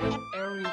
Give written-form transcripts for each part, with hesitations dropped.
Eric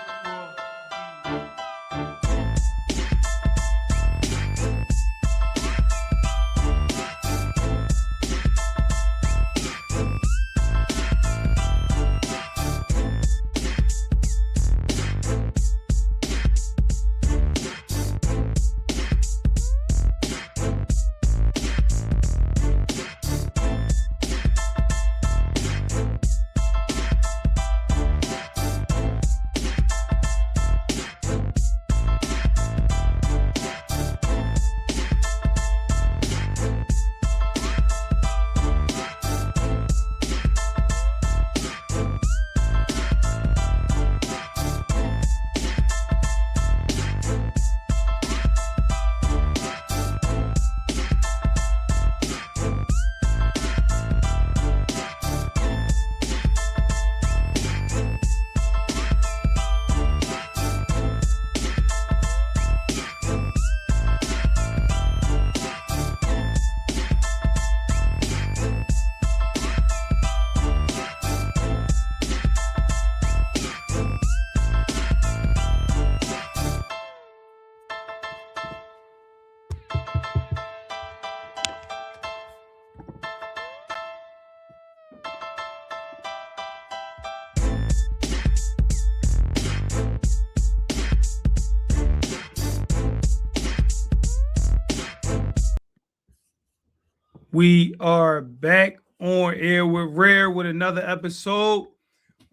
We are back on air with Rare with another episode.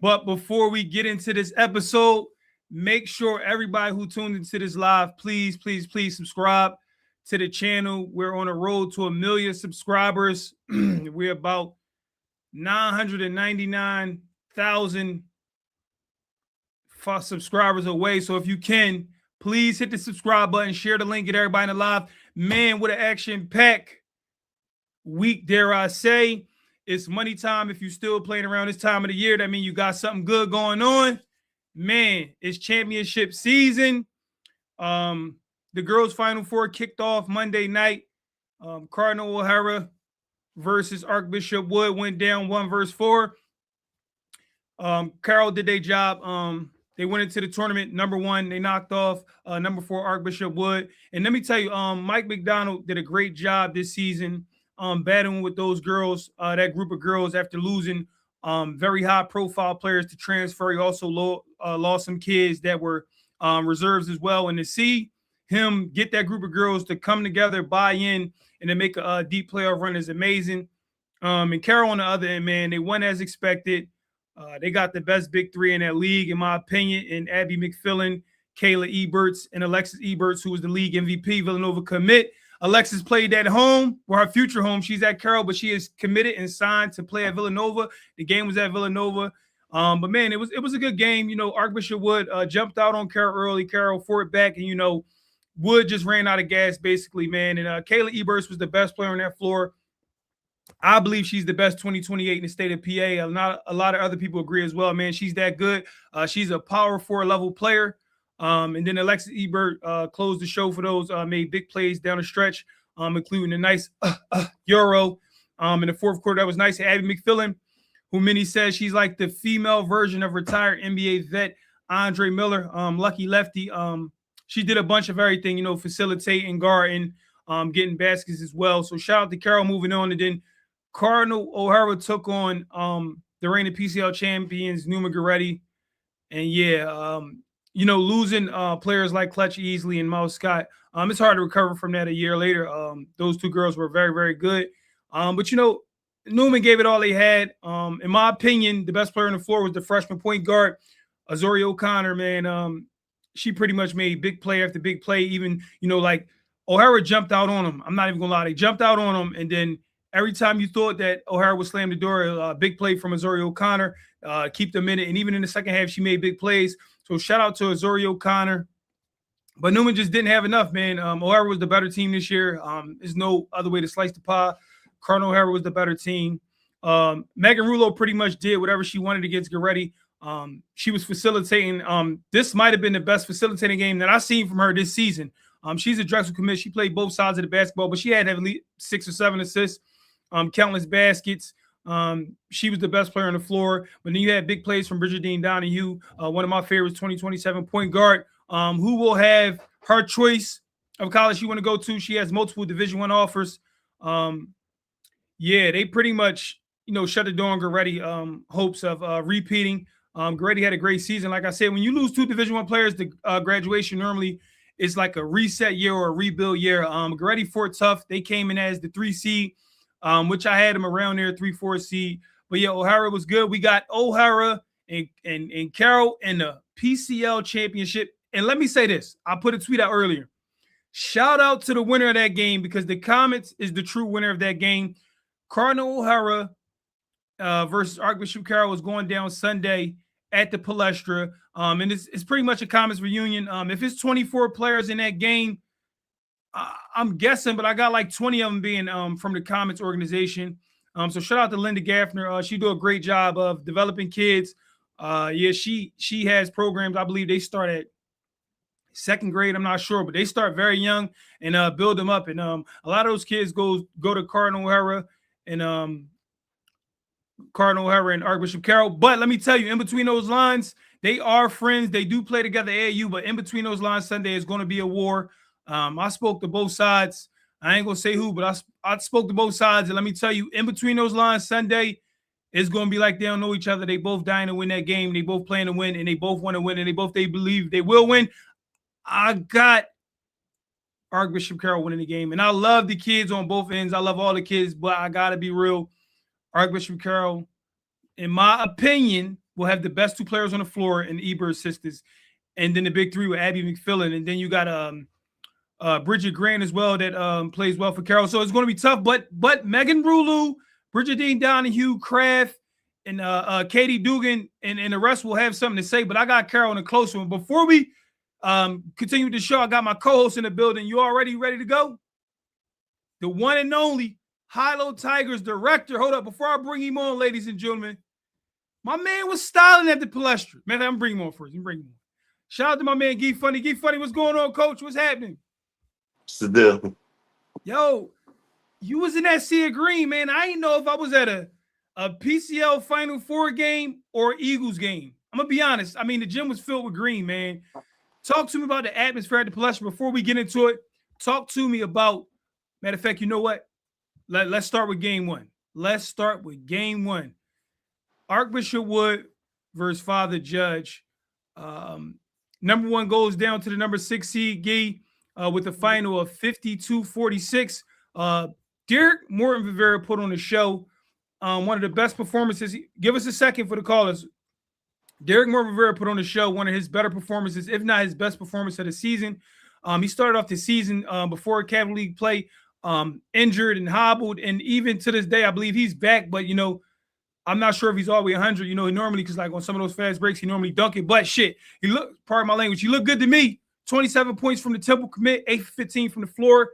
But before we get into this episode, make sure everybody who tuned into this live, please subscribe to the channel. We're on a road to 1 million subscribers. We're about 999,000 subscribers away. So if you can, please hit the subscribe button, share the link, get everybody in the live. Man, with an action-packed week, dare I say. It's money time. If you're still playing around this time of the year, that means you got something good going on. Man, it's championship season. The girls' Final Four kicked off Monday night. Cardinal O'Hara versus Archbishop Wood went down 1-4. Carroll did their job. They went into the tournament number 1. They knocked off number 4 Archbishop Wood. And let me tell you, Mike McDonald did a great job this season battling with those girls, that group of girls, after losing very high-profile players to transfer. He also lost some kids that were reserves as well. And to see him get that group of girls to come together, buy in, and to make a deep playoff run is amazing. And Carroll on the other end, man, they won as expected. They got the best big three in that league, in my opinion, in Abby McFillin, Kayla Eberts, and Alexis Eberts, who was the league MVP, Villanova commit. Alexis played at home, or her future home. She's at Carroll, but she is committed and signed to play at Villanova. The game was at Villanova. But, man, it was a good game. You know, Archbishop Wood jumped out on Carroll early. Carroll fought back, and, you know, Wood just ran out of gas, basically, man. And Kayla Eberts was the best player on that floor. I believe she's the best 2028 in the state of PA. Not a lot of other people agree as well, man. She's that good. She's a power 4 level player. And then Alexis Ebert closed the show for those, made big plays down the stretch, including a nice Euro in the fourth quarter. That was nice. Abby McFillin, who many says she's like the female version of retired NBA vet Andre Miller, lucky lefty. She did a bunch of everything, you know, facilitating, guarding, getting baskets as well. So shout out to Carroll moving on. And then Cardinal O'Hara took on the reigning PCL champions, Newman-Goretti. And yeah, you know, losing players like Clutch Easley and Miles Scott, it's hard to recover from that a year later. Those two girls were very, very good. But, you know, Newman gave it all they had. In my opinion, the best player on the floor was the freshman point guard, Azori O'Connor, man. She pretty much made big play after big play. Even, you know, like O'Hara jumped out on him. I'm not even going to lie. They jumped out on him, and then every time you thought that O'Hara would slam the door, big play from Azori O'Connor, keep them in it. And even in the second half, she made big plays. So shout out to Azori O'Connor. But Newman just didn't have enough, man. O'Hara was the better team this year. There's no other way to slice the pie. Cardinal O'Hara was the better team. Megan Rulo pretty much did whatever she wanted against Goretti. She was facilitating. This might have been the best facilitating game that I've seen from her this season. She's a Drexel commit. She played both sides of the basketball, but she had at least 6 or 7 assists, countless baskets. She was the best player on the floor. But then you had big plays from Bridget Dean Donahue, one of my favorites, 2027 point guard, who will have her choice of college she want to go to. She has multiple Division I offers. Yeah, they pretty much, shut the door on Goretti, hopes of repeating. Goretti had a great season. Like I said, when you lose two Division I players, the graduation normally is like a reset year or a rebuild year. Goretti fought tough. They came in as the 3 seed, which I had them around there, 3-4 seed. But yeah, O'Hara was good. We got O'Hara and Carroll in the PCL championship. And let me say this: I put a tweet out earlier. Shout out to the winner of that game, because the Comets is the true winner of that game. Cardinal O'Hara versus Archbishop Carroll is going down Sunday at the Palestra. And it's pretty much a Comets reunion. If it's 24 players in that game, I'm guessing, but I got like 20 of them being from the Comets organization. So shout out to Linda Gaffner. She do a great job of developing kids. Yeah, she has programs. I believe they start at second grade. I'm not sure, but they start very young and build them up. And a lot of those kids go to Cardinal O'Hara and Archbishop Carroll. But let me tell you, in between those lines, they are friends. They do play together at AAU, but in between those lines, Sunday is going to be a war. I spoke to both sides. I ain't going to say who, but I spoke to both sides. And let me tell you, in between those lines, Sunday is going to be like they don't know each other. They both dying to win that game. They both playing to win, and they both want to win, and they believe they will win. I got Archbishop Carroll winning the game, and I love the kids on both ends. I love all the kids, but I got to be real. Archbishop Carroll, in my opinion, will have the best two players on the floor in the Ebert sisters. And then the big three with Abby McFillin. And then you got Bridget Grant as well that plays well for Carroll. So it's going to be tough. But Megan Brulu, Bridget Dean Donahue, Kraft, and Katie Dugan, and the rest will have something to say. But I got Carroll in a close one. Before we continue the show, I got my co-host in the building. You already ready to go? The one and only Hilo Tigers director. Hold up. Before I bring him on, ladies and gentlemen, my man was styling at the Palestra. Man, I'm bringing him on first. Shout out to my man, Gee Funny. Gee Funny, what's going on, coach? What's happening? What's the deal? Yo, you was in that Sea of Green, man. I didn't know if I was at a PCL Final Four game or Eagles game. I'm going to be honest. I mean, the gym was filled with green, man. Talk to me about the atmosphere at the Palestra before we get into it. Talk to me about, matter of fact, you know what? Let's start with game one. Archbishop Wood versus Father Judge. Number one goes down to the number 6 seed, Gee, with a final of 52-46. Derek Morton Rivera put on the show one of the best performances. Give us a second for the callers. Derek Morton Rivera put on the show one of his better performances, if not his best performance of the season. He started off the season before Capital League play, injured and hobbled, and even to this day, I believe he's back. But I'm not sure if he's all the way 100. He normally, because like on some of those fast breaks, he normally dunk it. But shit, pardon my language, he looked good to me. 27 points from the Temple commit, 8 for 15 from the floor,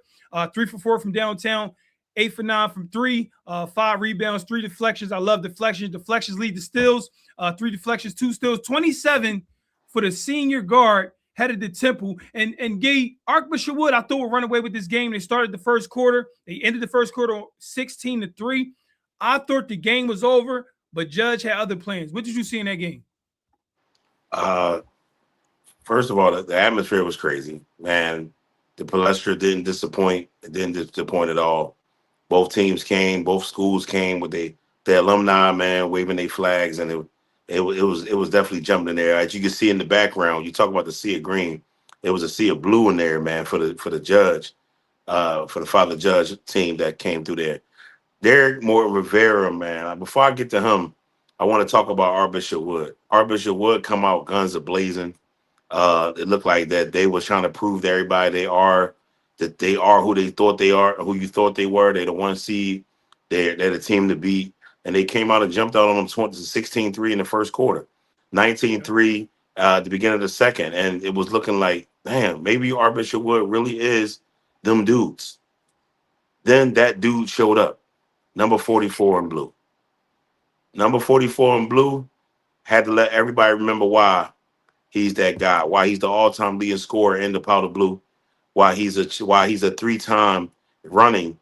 3 for 4 from downtown, 8 for 9 from 3, 5 rebounds, 3 deflections. I love deflections. Deflections lead to steals, 3 deflections, 2 steals, 27 for the senior guard headed to Temple. And Gay, Archbishop Wood, I thought would run away with this game. They started the first quarter. They ended the first quarter 16-3. I thought the game was over, but Judge had other plans. What did you see in that game? First of all, the atmosphere was crazy, man. The Palestra didn't disappoint. It didn't disappoint at all. Both teams came, both schools came with the alumni, man, waving their flags, and it was definitely jumping in there. As you can see in the background, you talk about the sea of green. It was a sea of blue in there, man, for the Judge, for the Father Judge team that came through there. Derek Morton Rivera, man. Before I get to him, I want to talk about Archbishop Wood. Archbishop Wood come out guns a-blazing. It looked like that they was trying to prove to everybody they are who they thought they are, who you thought they were. They're the 1 seed. They're the team to beat. And they came out and jumped out on them 16-3 in the first quarter, 19-3 at the beginning of the second. And it was looking like, damn, maybe Archbishop Wood really is them dudes. Then that dude showed up. Number 44 in blue. Number 44 in blue had to let everybody remember why he's that guy, why he's the all-time leading scorer in the powder blue, why he's a 3-time running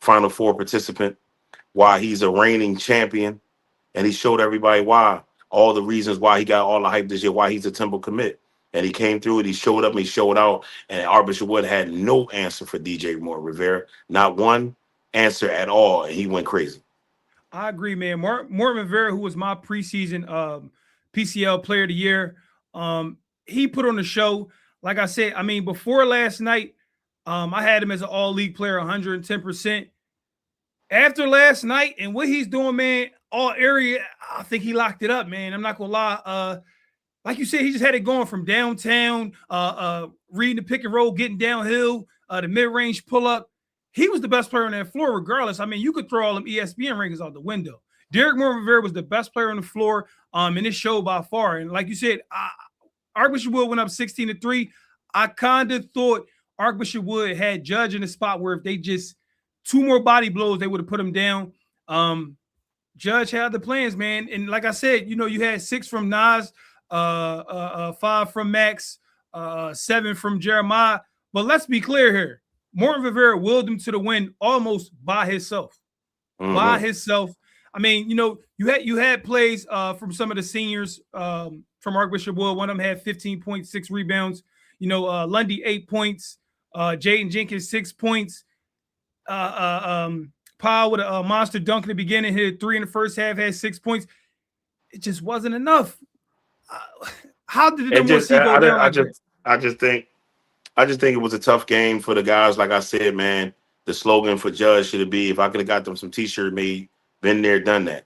Final Four participant, why he's a reigning champion, and he showed everybody why. All the reasons why he got all the hype this year, why he's a Temple commit. And he came through it. He showed up and he showed out. And Arbitron Wood had no answer for DJ Moore Rivera. Not one answer at all. And he went crazy. I agree, man. Morton Rivera, who was my preseason PCL player of the year, he put on the show. Like I said, I mean, before last night, I had him as an all-league player, 110%. After last night and what he's doing, man, all area, I think he locked it up, man. I'm not gonna lie. Like you said, he just had it going from downtown, reading the pick and roll, getting downhill, the mid-range pull-up. He was the best player on that floor, regardless. I mean, you could throw all them ESPN rankings out the window. Derek Moore Rivera was the best player on the floor in this show by far. And like you said, Archbishop Wood went up 16-3. I kind of thought Archbishop Wood had Judge in the spot where if they just two more body blows, they would have put him down. Judge had the plans, man. And like I said, you had 6 from Nas, 5 from Max, 7 from Jeremiah. But let's be clear here. Morton Rivera willed him to the win almost by himself. Mm-hmm. By himself. I mean, you had plays from some of the seniors from Archbishop Wood. One of them had 15.6 rebounds. Lundy 8 points. Jaden Jenkins 6 points. Powell with a monster dunk in the beginning, hit 3 in the first half, had 6 points. It just wasn't enough. How did the number one seed go down? I just think it was a tough game for the guys. Like I said, man, the slogan for Judge should be, if I could have got them some t-shirt made, been there, done that.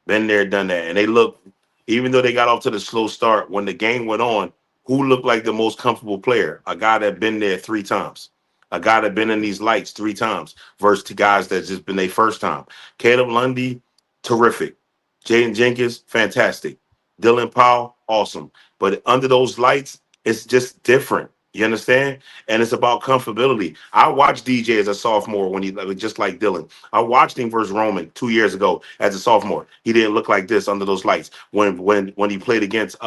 Been there, done that. And they look, even though they got off to the slow start, when the game went on, who looked like the most comfortable player? A guy that been there 3 times. A guy that been in these lights 3 times versus 2 guys that's just been their first time. Caleb Lundy, terrific. Jaden Jenkins, fantastic. Dylan Powell, awesome. But under those lights, it's just different. You understand? And it's about comfortability. I watched DJ as a sophomore when he just like Dylan. I watched him versus Roman 2 years ago as a sophomore. He didn't look like this under those lights when he played against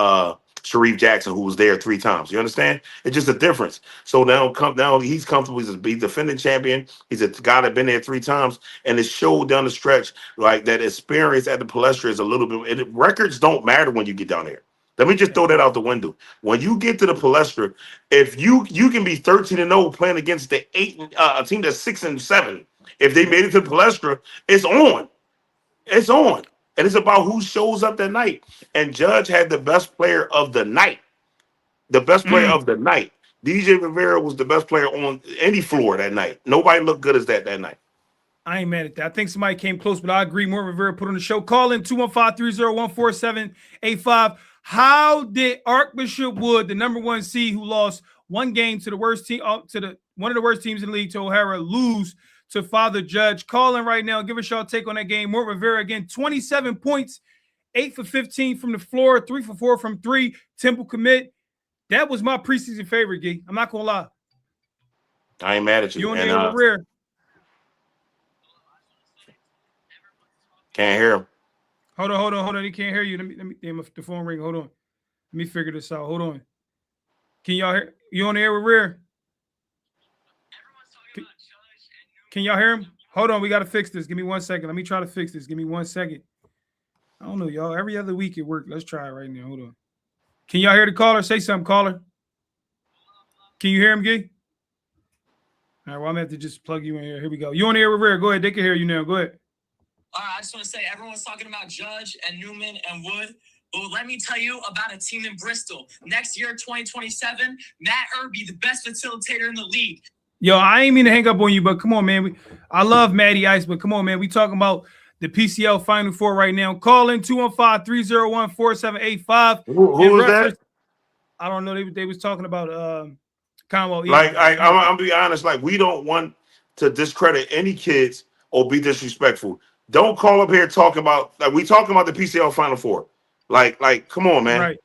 Sharif Jackson, who was there 3 times. You understand? It's just a difference. So now he's comfortable. He's a defending champion. He's a guy that been there 3 times, and it showed down the stretch like that experience at the Palestra is a little bit. Records don't matter when you get down there. Let me just throw that out the window. When you get to the Palestra, if you can be 13-0 playing against the a team that's 6-7, if they made it to the Palestra, it's on. It's on. And it's about who shows up that night. And Judge had the best player of the night. The best player of the night. DJ Rivera was the best player on any floor that night. Nobody looked good as that night. I ain't mad at that. I think somebody came close, but I agree. Morton Rivera put on the show. Call in 215-301-4785. How did Archbishop Wood, the number 1 seed who lost 1 game to the worst team, one of the worst teams in the league, to O'Hara, lose to Father Judge? Call in right now. Give us your take on that game. Morton Rivera again, 27 points, 8 for 15 from the floor, 3 for 4 from 3. Temple commit. That was my preseason favorite, G. I'm not gonna lie. I ain't mad at you. You on there rare? Can't hear him. Hold on. He can't hear you. Let me the phone ring. Hold on. Let me figure this out. Hold on. Can y'all hear? You on the air with Rare? Can y'all hear him? Hold on. We got to fix this. Give me 1 second. Let me try to fix this. Give me 1 second. I don't know, y'all. Every other week it worked. Let's try it right now. Hold on. Can y'all hear the caller? Say something, caller. Can you hear him, Gee? All right. Well, I'm going to have to just plug you in here. Here we go. You on the air with Rare? Go ahead. They can hear you now. Go ahead. All right, I just want to say everyone's talking about Judge and Newman and Wood. But let me tell you about a team in Bristol. Next year, 2027, Matt Irby, the best facilitator in the league. Yo, I ain't mean to hang up on you, but come on, man. I love Matty Ice, but come on, man. We talking about the PCL Final Four right now. Call in 215-301-4785. Who was that? I don't know. They was talking about Conwell. Like, I'm be honest. Like, we don't want to discredit any kids or be disrespectful. Don't call up here talking about we talking about the PCL Final Four. Like, come on, man. Right.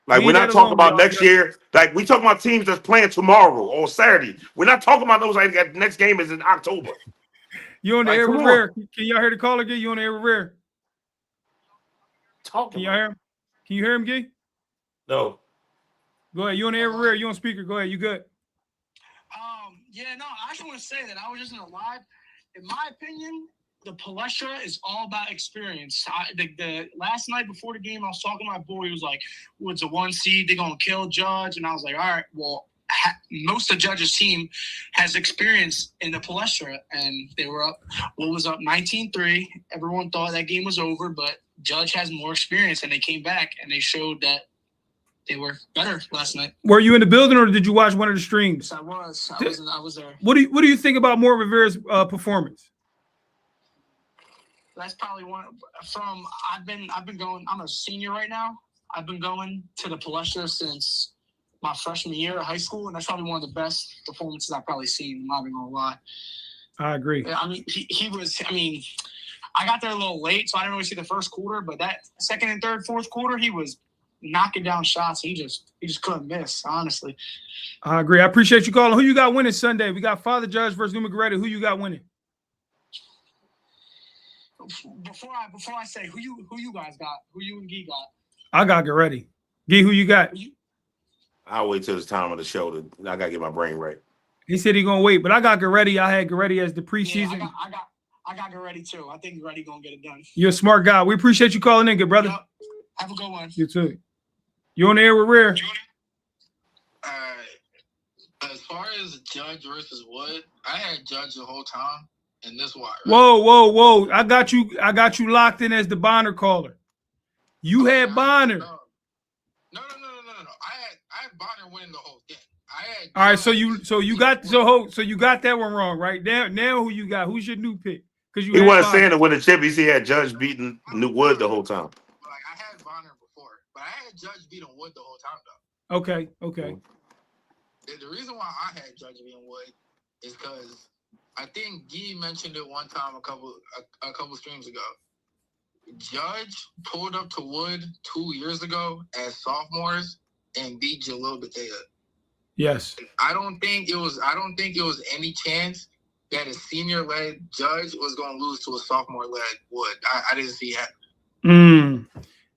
Like, we're not talking about next year. Like, we talking about teams that's playing tomorrow or Saturday. We're not talking about those like that next game is in October. You on the air with Rare? Can y'all hear the caller again? You on the air with Rare? Can y'all hear him? Can you hear him, Gee? No. Go ahead. You on the air with Rare? You on speaker? Go ahead. You good? Yeah, no, I just want to say that I was just in a live. In my opinion, the Palestra is all about experience. The last night before the game, I was talking to my boy. He was like, "What's a 1 seed? They're gonna kill Judge." And I was like, "All right, well." Most of Judge's team has experience in the Palestra, and they were up. What was up 19-3. Everyone thought that game was over, but Judge has more experience, and they came back and they showed that they were better last night. Were you in the building or did you watch one of the streams? I was there. What do you think about Moore Rivera's performance? That's probably one from I've been going. I'm a senior right now. I've been going to the Palestra since my freshman year of high school, and that's probably one of the best performances I've probably seen. I'm not even gonna lie. I agree. I mean, he was. I mean, I got there a little late, so I didn't really see the first quarter. But that second and third, fourth quarter, he was knocking down shots. He just couldn't miss. Honestly, I agree. I appreciate you calling. Who you got winning Sunday? We got Father Judge versus Newman-Goretti. Who you got winning? Before I say who you guys got, who you and Gee got. I got Goretti. Gee, who you got? I'll wait till it's time of the show. I gotta get my brain right. He said he's gonna wait, but I got Goretti. I had Goretti as the preseason. Yeah, I got Goretti too. I think Goretti gonna get it done. You're a smart guy. We appreciate you calling in, good brother. Yep. Have a good one. You too. You on the air with Rare? As far as Judge versus Wood, I had Judge the whole time, and this why. Right? Whoa! I got you locked in as the Bonner caller. You had Bonner. No. I had Bonner winning the whole thing. All right, so you got that one wrong, right? Now who you got? Who's your new pick? Because he wasn't saying to win the chip. He had Judge beating Wood the whole time. Like I had Bonner before, but I had Judge beating Wood the whole time though. Okay. The reason why I had Judge beating Wood is because I think Gee mentioned it one time a couple streams ago. Judge pulled up to Wood 2 years ago as sophomores and beat Jalil Batea. Yes. I don't think it was any chance that a senior-led Judge was going to lose to a sophomore-led Wood. I didn't see it.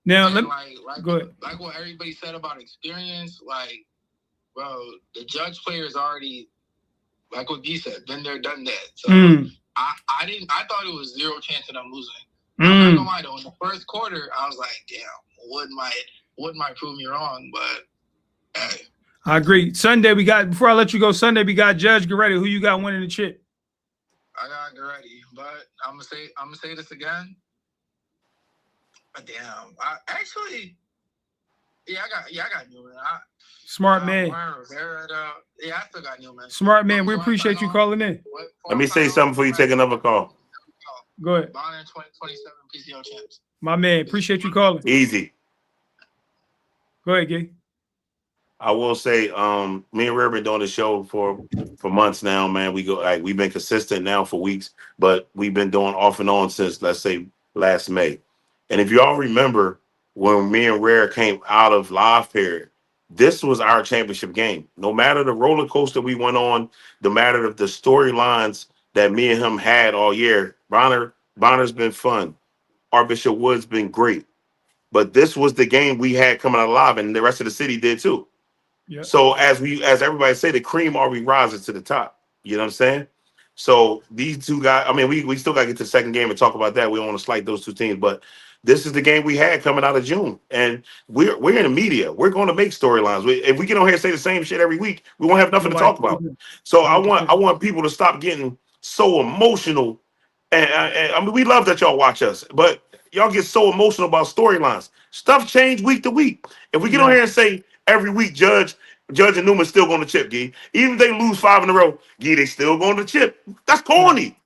Now, go ahead. Like what everybody said about experience, like, bro, the Judge players already, like what Gee said, been there, done that. So I thought it was zero chance of them losing. I'm not gonna lie though, in the first quarter, I was like, damn, Wood might prove me wrong, but hey. I agree. Sunday before I let you go, Sunday we got Judge Goretti. Who you got winning the chip? I got Goretti, but I'm gonna say this again. Damn, I got Newman. Smart man. Yeah, I still got Newman. Smart man. We appreciate you calling in. Let me say something before you take another call. Go ahead. Bonner 2027 PCO champs. My man, appreciate you calling. Easy. Go ahead, Gay. I will say, me and Rare been doing the show for months now, man. We've been consistent now for weeks, but we've been doing off and on since, let's say, last May. And if you all remember, when me and Rare came out of live period, this was our championship game. No matter the roller coaster we went on, no matter the storylines that me and him had all year, Bonner's been fun. Archbishop Wood's been great. But this was the game we had coming out alive, and the rest of the city did too. Yep. So as everybody say, the cream already rises to the top. You know what I'm saying? So these two guys, I mean, we still got to get to the second game and talk about that. We don't want to slight those two teams, but this is the game we had coming out of June. And we're in the media. We're going to make storylines. If we get on here and say the same shit every week, we won't have nothing to talk about. So I want people to stop getting so emotional. And I mean, we love that y'all watch us, but y'all get so emotional about storylines. Stuff change week to week. If we get on here and say every week, Judge and Newman still going to chip, Gee. Even if they lose 5 in a row, Gee, they still going to chip. That's corny.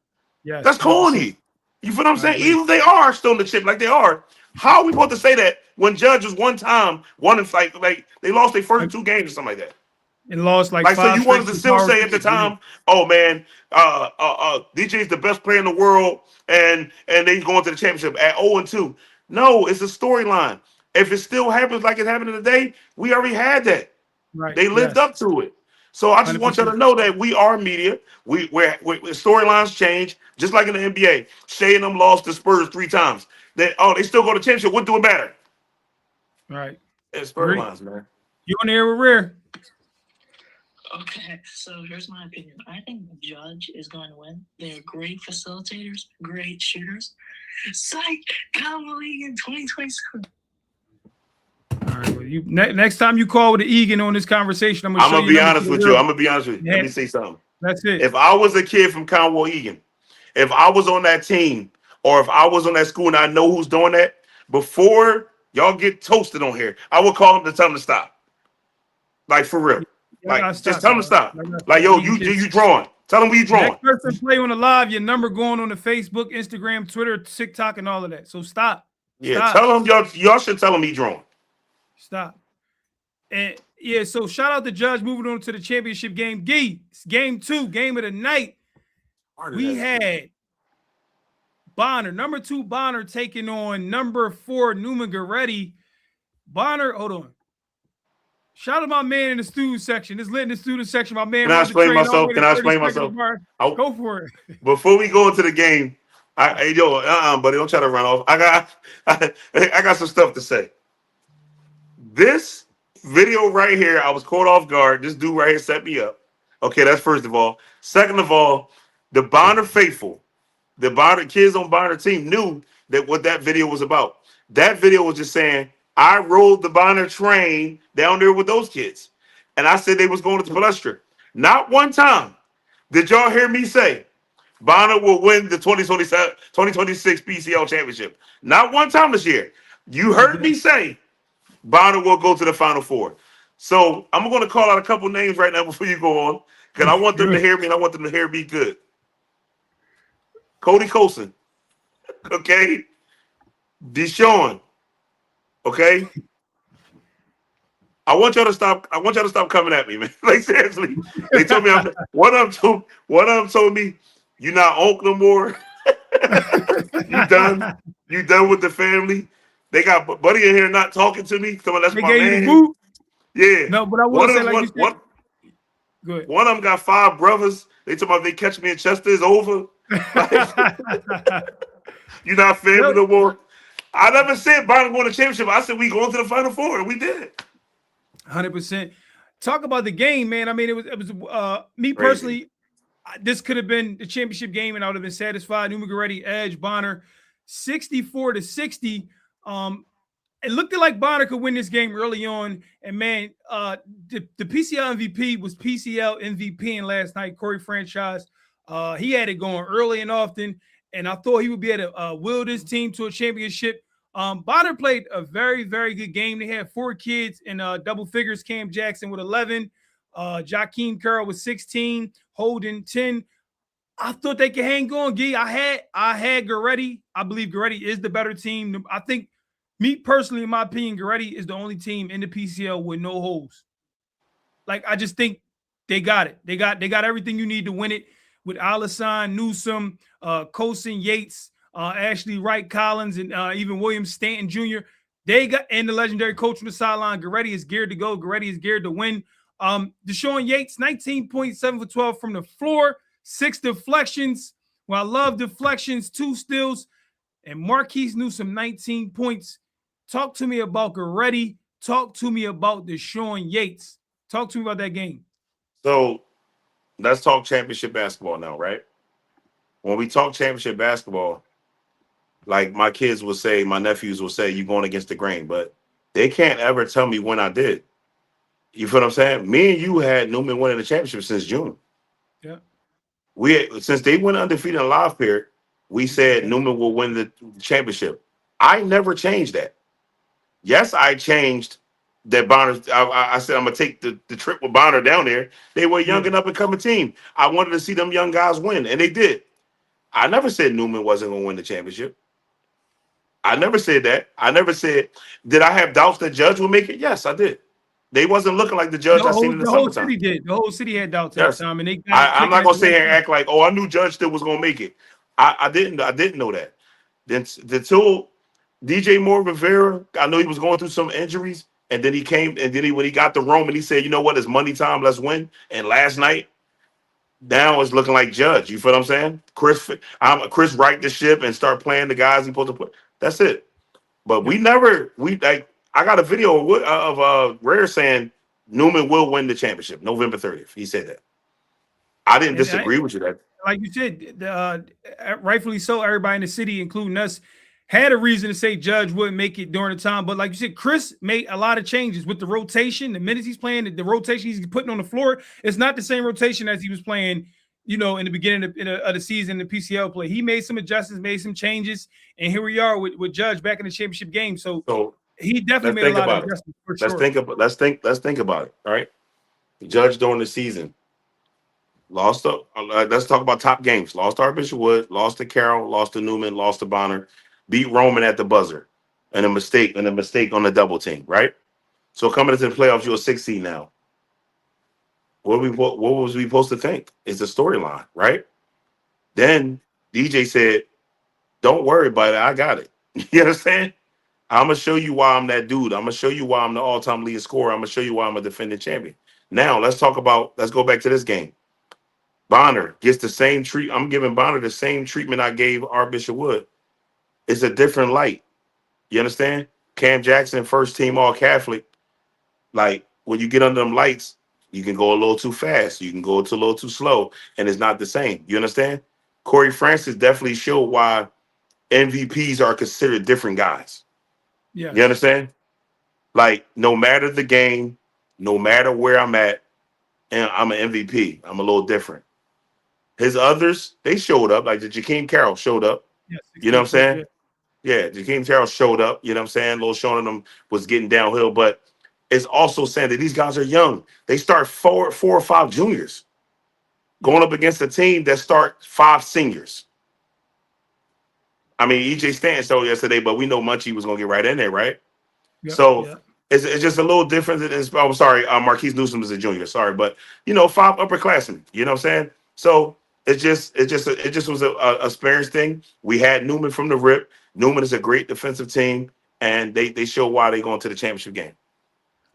Yeah, that's corny. You feel what I'm saying? Even if they are still in the chip like they are, how are we supposed to say that when Judge was one in like they lost their first 2 games or something like that? And lost like so you wanted to still say at the time, oh man, DJ's the best player in the world, and they going to the championship at 0-2. No, it's a storyline. If it still happens like it happened today, we already had that. Right. They lived up to it. So I just 100%. Want you to know that we are media. We're storylines change, just like in the NBA. Shea and them lost the Spurs 3 times. They still go to championship. What doing better? Right. It's storylines, man. You on the air with Rare? Okay, so here's my opinion. I think Judge is going to win. They're great facilitators, great shooters. Psych, come league in 2027. All right, well, next time you call with an Egan on this conversation, I'm I'm gonna gonna be honest with you. I'm gonna be honest with you. Yeah. Let me say something. That's it. If I was a kid from Conwell Egan, if I was on that team, or if I was on that school and I know who's doing that, before y'all get toasted on here, I would call them to tell them to stop. Like for real. Like just tell them to stop. Like yo, you drawing. Tell them what you drawing. Next person play on the live, your number going on the Facebook, Instagram, Twitter, TikTok, and all of that. So stop. Yeah, tell them y'all should tell him he drawing. Stop. And yeah, so shout out to Judge moving on to the championship game. It's game 2, game of the night. We had Bonner, number 2 Bonner taking on number 4 Newman-Goretti. Bonner, hold on. Shout out to my man in the student section. It's lit in the student section. My man. Can I explain myself? Go for it. Before we go into the game, buddy, don't try to run off. I got some stuff to say. This video right here, I was caught off guard. This dude right here set me up. Okay, that's first of all. Second of all, the Bonner faithful, the Bonner kids on Bonner team knew that what that video was about. That video was just saying, I rode the Bonner train down there with those kids. And I said they was going to Palestra. Not one time did y'all hear me say Bonner will win the 2026 PCL championship. Not one time this year. You heard me say Bonner will go to the Final Four. So I'm going to call out a couple names right now before you go on, because I want them to hear me and I want them to hear me good. Cody Colson. Okay. Deshaun. Okay. I want y'all to stop coming at me, man. Like seriously. They told me one of them told me you're not Unc no more. You done. You done with the family. They got Buddy in here not talking to me. That's my man. Yeah. No, but I want to say like you said. Good. One of them got 5 brothers. They told me if they catch me in Chester, it's over. You're not family no more. I never said Bonner won the championship. I said we going to the Final Four, and we did. 100%. Talk about the game, man. I mean, it was me personally. This could have been the championship game, and I would have been satisfied. Newman-Goretti edge Bonner, 64-60. It looked like Bonner could win this game early on, and man, the PCL MVP was PCL MVP in last night. Corey Franchise, he had it going early and often, and I thought he would be able to will this team to a championship. Bonner played a very, very good game. They had 4 kids in double figures. Cam Jackson with 11, Jakeem Curl with 16, Holden 10. I thought they could hang on, Gee. I had Goretti. I believe Goretti is the better team. I think, me personally, in my opinion, Goretti is the only team in the PCL with no holes. Like, I just think they got it. They got everything you need to win it with Alisson, Newsom, Colson, Yates, Ashley Wright Collins, and even William Stanton Jr. They got, and the legendary coach on the sideline. Goretti is geared to go. Goretti is geared to win. Deshaun Yates, 19.7 for 12 from the floor, 6 deflections. Well, I love deflections, 2 steals, and Marquise Newsom, 19 points. Talk to me about Goretti. Talk to me about Deshaun Yates. Talk to me about that game. So let's talk championship basketball now, right? When we talk championship basketball, like my kids will say, my nephews will say, you're going against the grain, but they can't ever tell me when I did. You feel what I'm saying? Me and you had Newman winning the championship since June. Yeah. Since they went undefeated in live period, we said Newman will win the championship. I never changed that. Yes, I changed that Bonner. I said I'm gonna take the trip with Bonner down there. They were a young and up and coming team. I wanted to see them young guys win, and they did. I never said Newman wasn't gonna win the championship. I never said that. I never said, did I have doubts that Judge would make it? Yes, I did. They wasn't looking like the Judge I seen in the summertime. The whole city did. The whole city had doubts yes. that time, and I'm not gonna sit here and act like, oh, I knew Judge still was gonna make it. I didn't know that. Then until DJ Moore Rivera, I know he was going through some injuries, and then he came, and then when he got to Rome, and he said, you know what, it's money time, let's win. And last night, now it's looking like Judge. You feel what I'm saying? Chris right the ship and start playing the guys he supposed to play. That's it. But I got a video of Rare saying Newman will win the championship November 30th. He said that. I didn't disagree with you. That like you said, rightfully so. Everybody in the city, including us, had a reason to say Judge wouldn't make it during the time. But like you said, Chris made a lot of changes with the rotation, the minutes he's playing, the rotation he's putting on the floor. It's not the same rotation as he was playing, in the beginning of the season, the PCL play. He made some adjustments, made some changes, and here we are with Judge back in the championship game. So he definitely made a lot of adjustments for sure. Let's think about it. All right, Judge during the season. Lost. Let's talk about top games. Lost to Archbishop Wood, lost to Carroll, lost to Newman, lost to Bonner, beat Roman at the buzzer, and a mistake on the double team. Right. So coming into the playoffs, you're a 6 seed now. What was we supposed to think? It's a storyline, right? Then DJ said, "Don't worry about it. I got it." You understand? I'm gonna show you why I'm that dude. I'm gonna show you why I'm the all-time leading scorer. I'm gonna show you why I'm a defending champion. Now let's go back to this game. Bonner gets the same treat. I'm giving Bonner the same treatment I gave Archbishop Wood. It's a different light. You understand? Cam Jackson, first team all Catholic. Like when you get under them lights, you can go a little too fast. You can go a little too slow, and it's not the same. You understand? Corey Francis definitely showed why MVPs are considered different guys. Yeah. You understand? Like no matter the game, no matter where I'm at, and I'm an MVP. I'm a little different. His others, they showed up. Like the Jakeem Carroll showed up. Yes, you know what I'm saying? Yeah, Jakeem Carroll showed up. You know what I'm saying? Lil Sean and them was getting downhill. But it's also saying that these guys are young. They start four or five juniors going up against a team that start 5 seniors. I mean, EJ Stanton showed yesterday, but we know Munchie was going to get right in there, right? Yep, so yep. It's just a little different. I'm sorry, Marquise Newsom is a junior. Sorry, but 5 upperclassmen. You know what I'm saying? So it just was a experience thing. We had Newman from the rip. Newman is a great defensive team, and they show why they going to the championship game.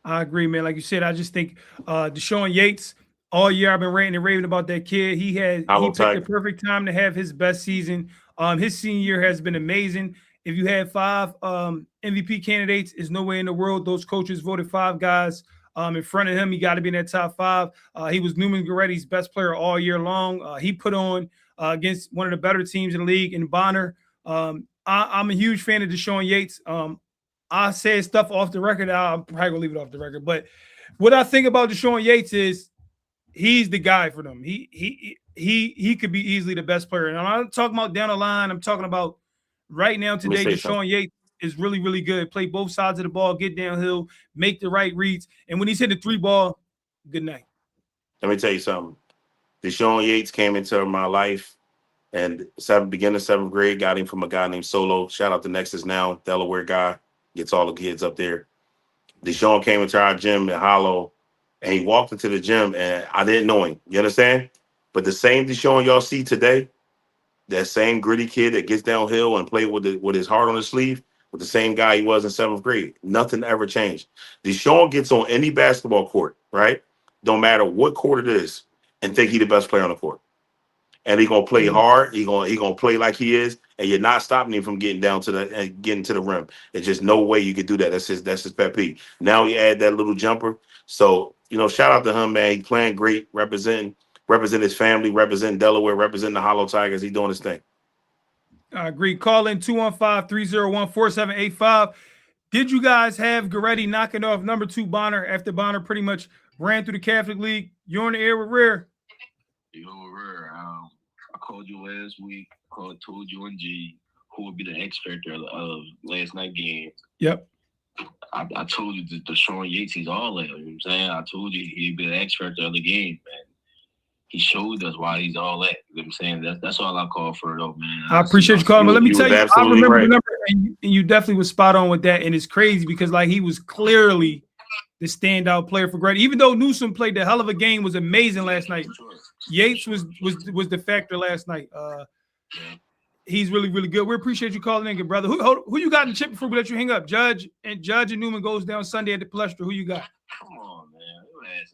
I agree, man. Like you said, I just think Deshaun Yates, all year I've been ranting and raving about that kid. He picked the perfect time to have his best season. His senior year has been amazing. If you had 5 MVP candidates, there's no way in the world those coaches voted 5 guys in front of him. He got to be in that top 5. He was Newman-Goretti's best player all year long. He put on against one of the better teams in the league in Bonner. I'm a huge fan of Deshaun Yates. I said stuff off the record. I'm probably gonna leave it off the record. But what I think about Deshaun Yates is he's the guy for them. He could be easily the best player. And I'm not talking about down the line. I'm talking about right now today. Deshaun Yates is really, really good. Play both sides of the ball, get downhill, make the right reads. And when he's hitting the 3 ball, good night. Let me tell you something. Deshaun Yates came into my life and beginning of 7th grade, got him from a guy named Solo. Shout out to Nexus Now, Delaware guy. Gets all the kids up there. Deshaun came into our gym in Hollow, and he walked into the gym, and I didn't know him. You understand? But the same Deshaun y'all see today, that same gritty kid that gets downhill and play with his heart on his sleeve, with the same guy he was in 7th grade. Nothing ever changed. Deshaun gets on any basketball court, right? Don't matter what court it is, and think he the best player on the court. And he gonna play hard. He gonna play like he is, and you're not stopping him from getting down to the rim. There's just no way you could do that. That's his pet peeve. Now he add that little jumper. So shout out to him, man. He playing great, represent his family, representing Delaware, representing the Hollow Tigers. He doing his thing. I agree. Call in 215-301-4785. Did you guys have Goretti knocking off number 2 Bonner after Bonner pretty much ran through the Catholic League? You're on the air with Rare. I called you last week. Told you and G who would be the X factor of last night game. Yep. I told you that Deshaun Yates, he's all that. You know what I'm saying? I told you he'd be the X factor of the game, man. He showed us why he's all that. You know what I'm saying? That's all I call for, though, man. I appreciate you calling, but let me tell you, I remember right. the number, and you definitely was spot on with that. And it's crazy because he was clearly the standout player for Goretti. Even though Newsom played the hell of a game, was amazing last night. Yates was the factor last night. He's really, really good. We appreciate you calling in, good brother. Who you got in the chip before we let you hang up? Judge and Newman goes down Sunday at the Palestra. Who you got? Come on, man.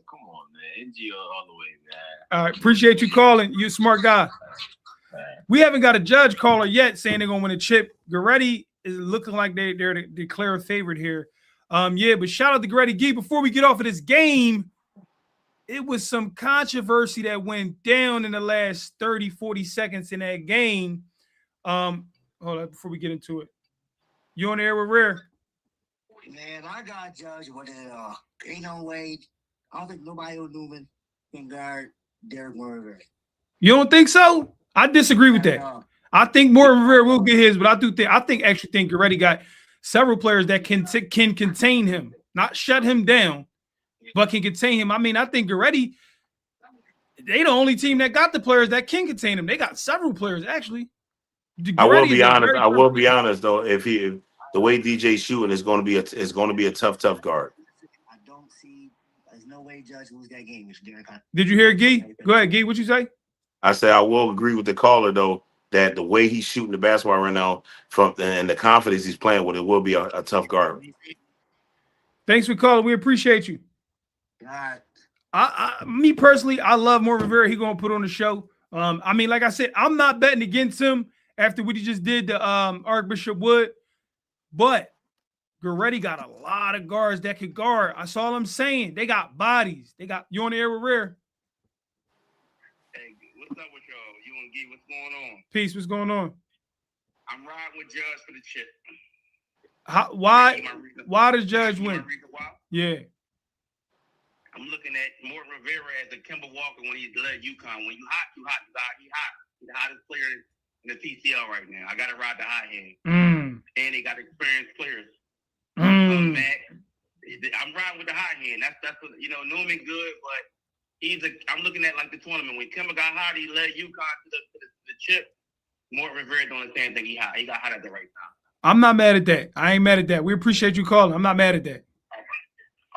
Come on, man. NG all the way, man. All right, appreciate you calling. You a smart guy. We haven't got a Judge caller yet saying they're gonna win a chip. Goretti is looking like they're to declare a favorite here. Yeah, but shout out to Goretti Gee. Before we get off of this game, it was some controversy that went down in the last 30, 40 seconds in that game. Hold on, before we get into it. You on the air with Rare? Man, I got Judge with it. Ain't no way. I don't think nobody on Newman can guard Derek Moore. You don't think so? I disagree with that. I think Moore Rivera will get his, but I actually think Goretti got several players that can contain him, not shut him down, but can contain him. I mean, I think Goretti, they the only team that got the players that can contain him. They got several players actually. I will be honest though. If the way DJ's shooting is going to be a tough guard. I don't see. There's no way Judge lose that game. Did you hear Gee? Go ahead, Gee. What you say? I say I will agree with the caller though that the way he's shooting the basketball right now and the confidence he's playing with, it will be a tough guard. Thanks for calling. We appreciate you. God. Me personally, I love Moore Rivera. He gonna put on the show. I mean, like I said, I'm not betting against him after what he just did to Archbishop Wood, but Goretti got a lot of guards that could guard. That's all I'm saying. They got bodies. They got you on the air with Rare. Hey, what's up with y'all? You and Gee, what's going on? Peace. What's going on? I'm riding with Judge for the chip. Why does Judge win? Yeah. I'm looking at Morton Rivera as a Kemba Walker when he led UConn. When you hot, you hot. He hot. He's the hottest player in the PCL right now. I got to ride the hot hand. And they got experienced players. I'm riding with the hot hand. That's what, Newman good, but I'm looking at like the tournament. When Kemba got hot, he led UConn to the chip. Morton Rivera doing the same thing. He hot. He got hot at the right time. I'm not mad at that. I ain't mad at that. We appreciate you calling. I'm not mad at that.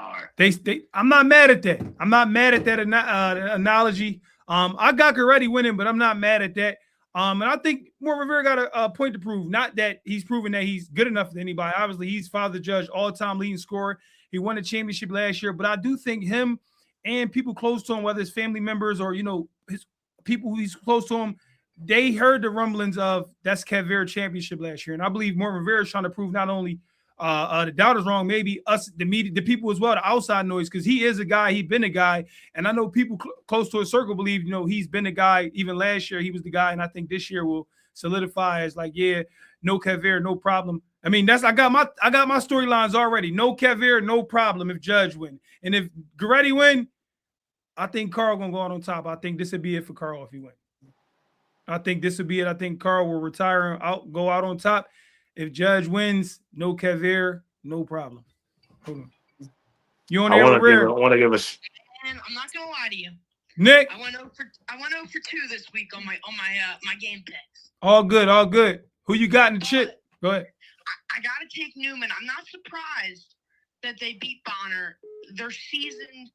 All right. I'm not mad at that. I'm not mad at that analogy. I got Goretti winning, but I'm not mad at that. And I think Moore Rivera got a point to prove. Not that he's proven that he's good enough to anybody. Obviously, he's Father Judge, all-time leading scorer. He won a championship last year. But I do think him and people close to him, whether it's family members or, his people who he's close to him, they heard the rumblings of that's Kevera championship last year. And I believe Moore Rivera is trying to prove not only the doubters wrong, maybe us, the media, the people as well, the outside noise, because he is a guy, he's been a guy. And I know people close to his circle believe, he's been a guy. Even last year, he was the guy. And I think this year will solidify as like, yeah, no Kevera, no problem. I mean, I got my storylines already. No Kevera, no problem if Judge win. And if Goretti win, I think Carl gonna go out on top. I think this would be it for Carl if he win. I think this would be it. I think Carl will retire and go out on top. If Judge wins, no Kevera, no problem. Hold on. You on there? I want to give us. And I'm not gonna lie to you, Nick. I went 0 for 2 this week on my game picks. All good. Who you got in the chip? Go ahead. I gotta take Newman. I'm not surprised that they beat Bonner. They're seasoned.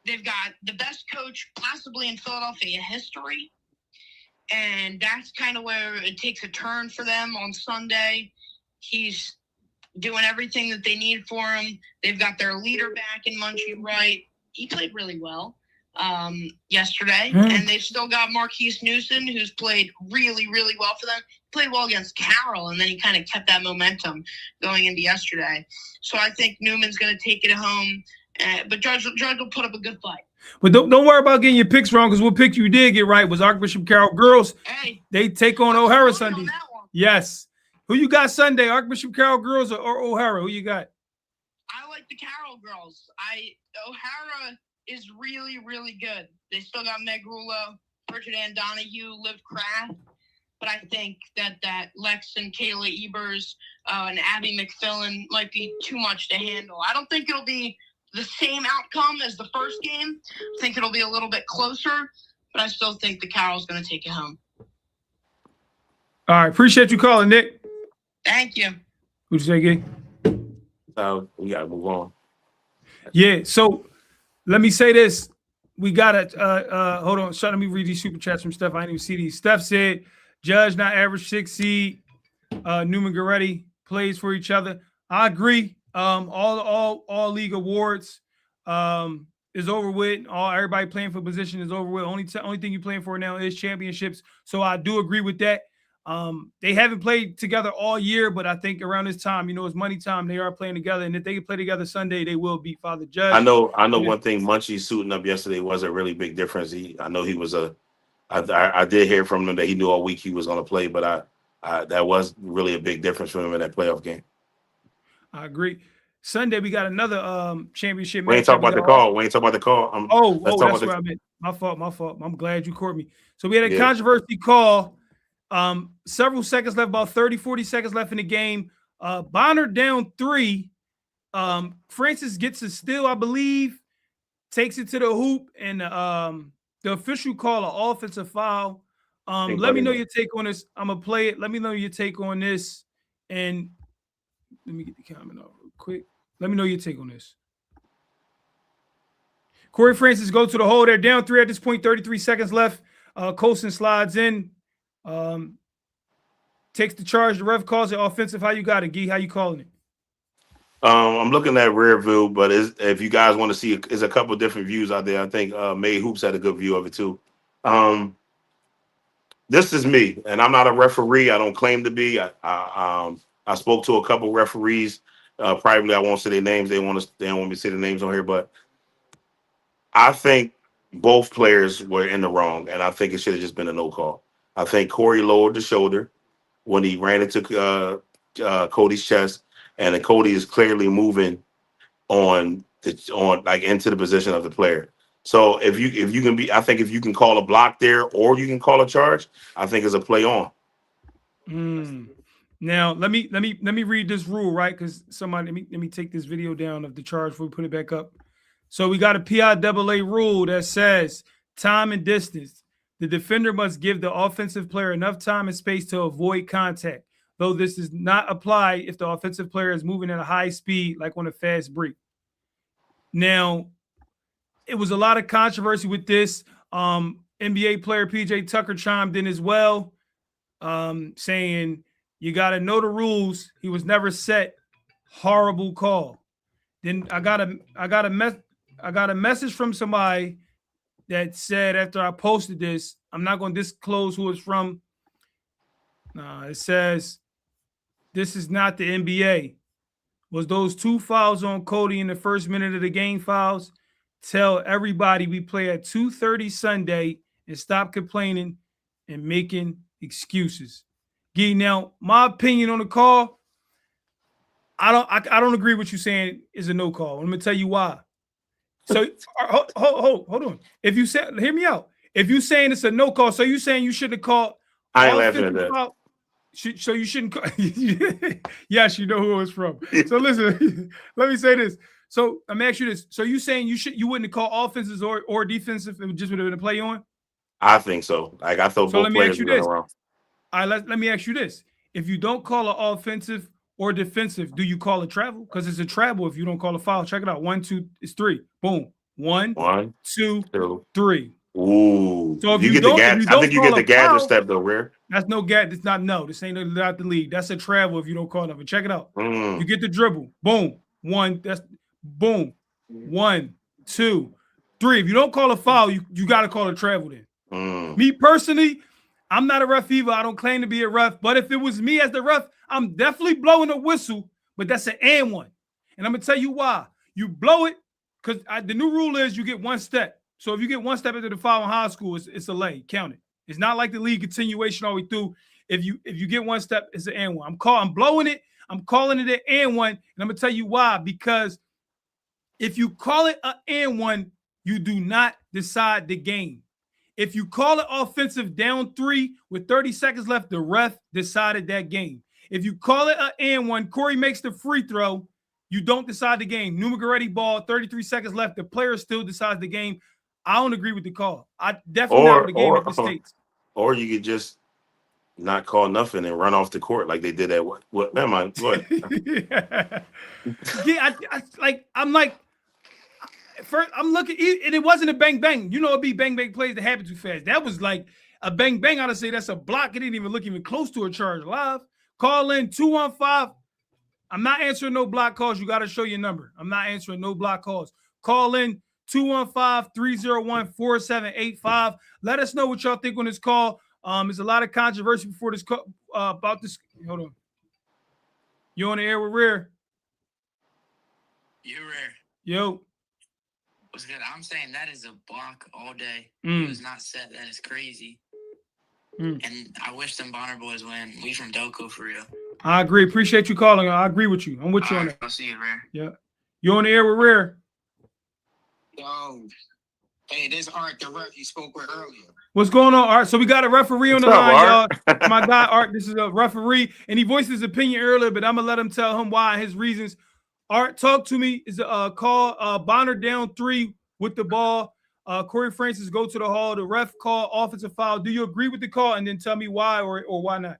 They've got the best coach possibly in Philadelphia history. And that's kind of where it takes a turn for them on Sunday. He's doing everything that they need for him. They've got their leader back in Munchie Wright. He played really well yesterday. And they've still got Marquise Newsom, who's played really, really well for them. Played well against Carroll, and then he kind of kept that momentum going into yesterday. So I think Newman's going to take it home. But Judge will put up a good fight. But don't worry about getting your picks wrong, because what pick you did get right was Archbishop Carroll girls. Hey, they take on O'Hara Sunday. On yes. Who you got Sunday? Archbishop Carroll girls or O'Hara? Who you got? I like the Carroll girls. O'Hara is really, really good. They still got Meg Rulo, Bridget Ann Donahue, Liv Craft. But I think that Lex and Kayla Ebers and Abby McFillin might be too much to handle. I don't think it'll be the same outcome as the first game. I think it'll be a little bit closer, but I still think the Carroll's going to take it home. All right. Appreciate you calling, Nick. Thank you. What'd you say, Gay? We got to move on. Yeah. So let me say this. We got to hold on. Let me read these super chats from Steph. I didn't even see these. Steph said, Judge not average 6 seed. Newman-Goretti plays for each other. I agree. All league awards is over with. Everybody playing for position is over with. Only thing you're playing for now is championships. So I do agree with that. They haven't played together all year, but I think around this time, it's money time. They are playing together, and if they can play together Sunday, they will beat Father Judge. I know one thing. Munchie suiting up yesterday was a really big difference. I know he was I did hear from him that he knew all week he was going to play, but that was really a big difference for him in that playoff game. I agree. Sunday we got another championship match. We ain't talking about the call. That's what I meant. My fault. I'm glad you caught me. So we had a controversy call. Several seconds left, about 30, 40 seconds left in the game. Bonner down 3. Francis gets a steal, I believe, takes it to the hoop, and the official call an offensive foul. Let me know your take on this. I'm gonna play it. Let me know your take on this, and let me get the comment off real quick. Let me know your take on this. Corey Francis go to the hole. They're down 3 at this point. 33 seconds left. Colson slides in, takes the charge. The ref calls it offensive. How you got it, Gee? How you calling it? I'm looking at rear view, but if you guys want to see, there's a couple of different views out there. I think May Hoops had a good view of it too. This is me, and I'm not a referee. I don't claim to be. I spoke to a couple referees privately. I won't say their names. They don't want me to say the names on here, but I think both players were in the wrong, and I think it should have just been a no call. I think Corey lowered the shoulder when he ran into Cody's chest, and then Cody is clearly moving into the position of the player. So if you can be, I think if you can call a block there or you can call a charge, I think it's a play on. Now let me read this rule, right? Because somebody let me take this video down of the charge before we put it back up. So we got a PIAA rule that says time and distance. The defender must give the offensive player enough time and space to avoid contact, though this does not apply if the offensive player is moving at a high speed, like on a fast break. Now, it was a lot of controversy with this. NBA player PJ Tucker chimed in as well, saying you got to know the rules. He was never set. Horrible call. Then I got a message from somebody that said after I posted this, I'm not going to disclose who it's from. It says, this is not the NBA. Was those 2 fouls on Cody in the first minute of the game fouls? Tell everybody we play at 2:30 Sunday and stop complaining and making excuses. Gee, now my opinion on the call, I don't agree with you saying is a no call. Let me tell you why. So hold on. If you say, hear me out. If you saying it's a no call, so you saying you shouldn't have called. I ain't laughing at that. Foul, so you shouldn't call. Yes, you know who it's from. So listen, let me say this. So I'm asking you this. So you saying you wouldn't have called offenses or defensive? It just would have been a play on. I think so. Like I thought both players were around. All right, let me ask you this. If you don't call an offensive or defensive, do you call a travel? Because it's a travel if you don't call a foul. Check it out. 1, 2, it's 3. Boom. 1, 2, 3. Ooh. So if you get the gadget, I think you get the gadget step though, Rare. That's no gadget. It's not no. This ain't not the league. That's a travel if you don't call nothing. Check it out. You get the dribble. Boom. 1. That's boom. 1, 2, 3. If you don't call a foul, you got to call a travel then. Me personally, I'm not a ref either. I don't claim to be a ref. But if it was me as the ref, I'm definitely blowing a whistle. But that's an and one. And I'm going to tell you why. You blow it because the new rule is you get 1 step. So if you get 1 step into the foul in high school, it's a lay. Count it. It's not like the league continuation all the way through. If you get 1 step, it's an and one. I'm blowing it. I'm calling it an and one. And I'm going to tell you why. Because if you call it an and one, you do not decide the game. If you call it offensive down 3 with 30 seconds left, the ref decided that game. If you call it an and one, Corey makes the free throw, you don't decide the game. Newman-Goretti ball, 33 seconds left, the player still decides the game. I don't agree with the call. I definitely not with the game at the States. Or you could just not call nothing and run off the court like they did at what? Never mind. What? Yeah, first, I'm looking, and it wasn't a bang bang. You know, it'd be bang bang plays that happen too fast. That was like a bang bang. I'd say that's a block. It didn't even look even close to a charge live. Call in 215. I'm not answering no block calls. You got to show your number. I'm not answering no block calls. Call in 215-301-4785. Let us know what y'all think on this call. There's a lot of controversy before this about this. Hold on. You on the air with Rare? You're Rare. Yo. What's good? I'm saying that is a block all day. It was not set. That is crazy. And I wish them Bonner boys win. We from Delco for real. I agree. Appreciate you calling. I agree with you. I'm with you on that. I'll see you, Rare. Yeah. You on the air with Rare? Yo. Hey, this Art, the ref you spoke with earlier. What's going on, Art? So we got a referee on the What's line, up, y'all. My guy, Art, this is a referee, and he voiced his opinion earlier, but I'm going to let him tell him why, his reasons. Art, talk to me. Is a call Bonner down 3 with the ball. Corey Francis go to the hall. The ref call offensive foul. Do you agree with the call? And then tell me why or why not.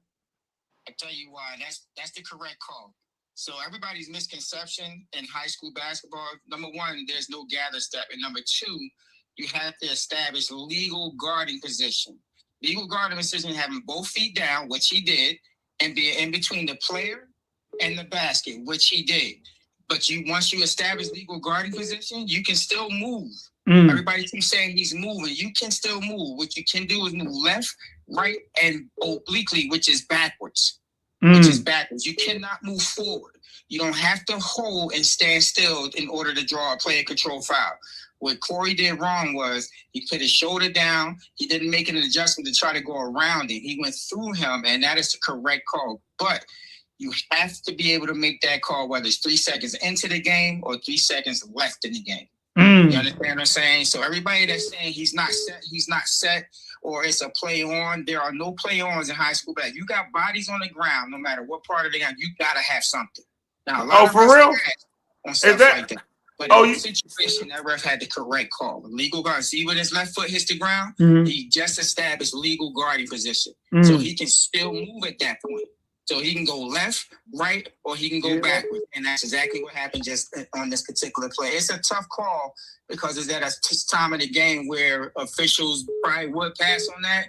I tell you why. That's the correct call. So everybody's misconception in high school basketball, number one, there's no gather step. And number two, you have to establish legal guarding position. Legal guarding position, having both feet down, which he did, and be in between the player and the basket, which he did. But once you establish legal guarding position, you can still move. Everybody keeps saying he's moving. You can still move. What you can do is move left, right, and obliquely, which is backwards. You cannot move forward. You don't have to hold and stand still in order to draw a player control foul. What Corey did wrong was he put his shoulder down. He didn't make an adjustment to try to go around it. He went through him, and that is the correct call. But you have to be able to make that call, whether it's 3 seconds into the game or 3 seconds left in the game. You understand what I'm saying? So everybody that's saying he's not set, or it's a play on, there are no play ons in high school basketball. You got bodies on the ground, no matter what part of the game, you gotta have something. Now, a lot of for real? On stuff like that. But in this situation, that ref had the correct call. Legal guard. See when his left foot hits the ground? He just established legal guarding position. So he can still move at that point. So he can go left, right, or he can go backwards. And that's exactly what happened just on this particular play. It's a tough call because it's at a time of the game where officials probably would pass on that.